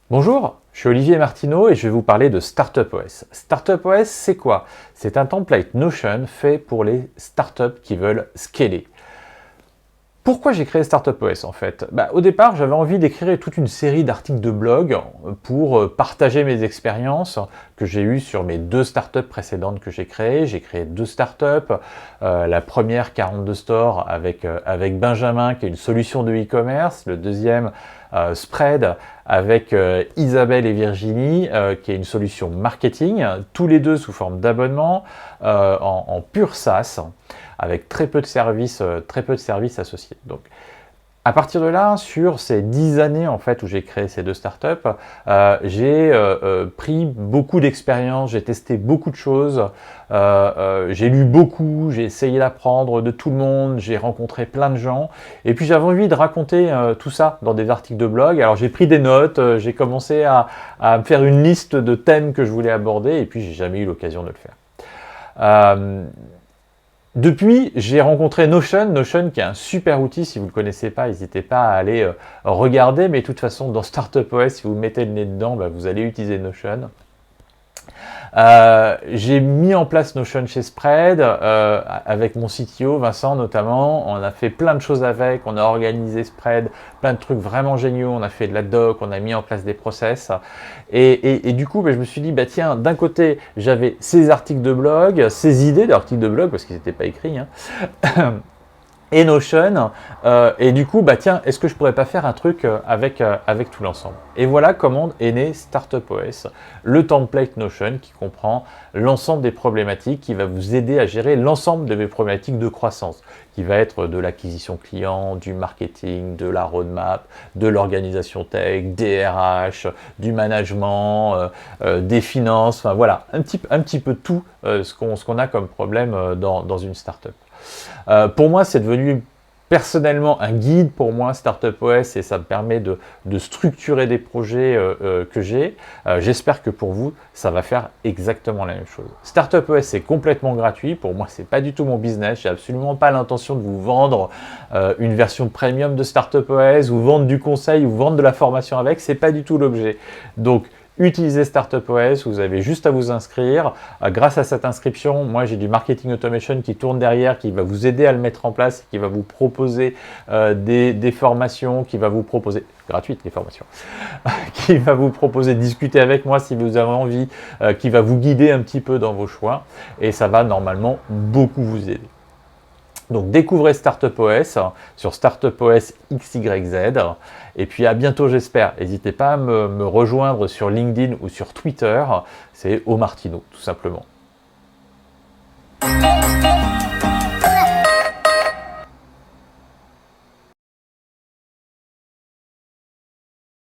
Bonjour, je suis Olivier Martineau et je vais vous parler de Startup OS. Startup OS, c'est quoi? C'est un template Notion fait pour les startups qui veulent scaler. Pourquoi j'ai créé Startup OS en fait? Au départ, j'avais envie d'écrire toute une série d'articles de blog pour partager mes expériences que j'ai eues sur mes deux startups précédentes que j'ai créées. J'ai créé deux startups. La première, 42 Store, avec Benjamin, qui est une solution de e-commerce. Le deuxième, Spread, avec Isabelle et Virginie, qui est une solution marketing. Tous les deux sous forme d'abonnement, en pur SaaS, avec très peu de services associés. Donc, à partir de là, sur ces 10 années en fait où j'ai créé ces deux startups, j'ai pris beaucoup d'expérience, j'ai testé beaucoup de choses, j'ai lu beaucoup, j'ai essayé d'apprendre de tout le monde, j'ai rencontré plein de gens, et puis j'avais envie de raconter tout ça dans des articles de blog. Alors j'ai pris des notes, j'ai commencé à me faire une liste de thèmes que je voulais aborder, et puis j'ai jamais eu l'occasion de le faire. Depuis, j'ai rencontré Notion qui est un super outil. Si vous ne le connaissez pas, n'hésitez pas à aller regarder, mais de toute façon, dans Startup OS, si vous mettez le nez dedans, vous allez utiliser Notion. J'ai mis en place Notion chez Spread, avec mon CTO, Vincent notamment. On a fait plein de choses avec, on a organisé Spread, plein de trucs vraiment géniaux, on a fait de la doc, on a mis en place des process. Et du coup, je me suis dit, tiens, d'un côté, j'avais ces articles de blog, ces idées d'articles de blog, parce qu'ils n'étaient pas écrits, hein. Et Notion, et du coup, tiens, est-ce que je pourrais pas faire un truc avec tout l'ensemble? Et voilà comment est né Startup OS, le template Notion qui comprend l'ensemble des problématiques, qui va vous aider à gérer l'ensemble de mes problématiques de croissance, qui va être de l'acquisition client, du marketing, de la roadmap, de l'organisation tech, des RH, du management, des finances, enfin voilà, un petit peu tout ce qu'on a comme problème dans une startup. Pour moi, c'est devenu personnellement un guide pour moi, Startup OS, et ça me permet de structurer des projets que j'ai. J'espère que pour vous, ça va faire exactement la même chose. Startup OS, c'est complètement gratuit. Pour moi, c'est pas du tout mon business. J'ai absolument pas l'intention de vous vendre une version premium de Startup OS, ou vendre du conseil, ou vendre de la formation avec. C'est pas du tout l'objet. Donc, utilisez Startup OS, vous avez juste à vous inscrire. Grâce à cette inscription, moi j'ai du marketing automation qui tourne derrière, qui va vous aider à le mettre en place, qui va vous proposer des formations, qui va vous proposer, gratuites les formations, qui va vous proposer de discuter avec moi si vous avez envie, qui va vous guider un petit peu dans vos choix, et ça va normalement beaucoup vous aider. Donc découvrez Startup OS sur Startup OS XYZ. Et puis à bientôt, j'espère. N'hésitez pas à me rejoindre sur LinkedIn ou sur Twitter. C'est O Martineau, tout simplement.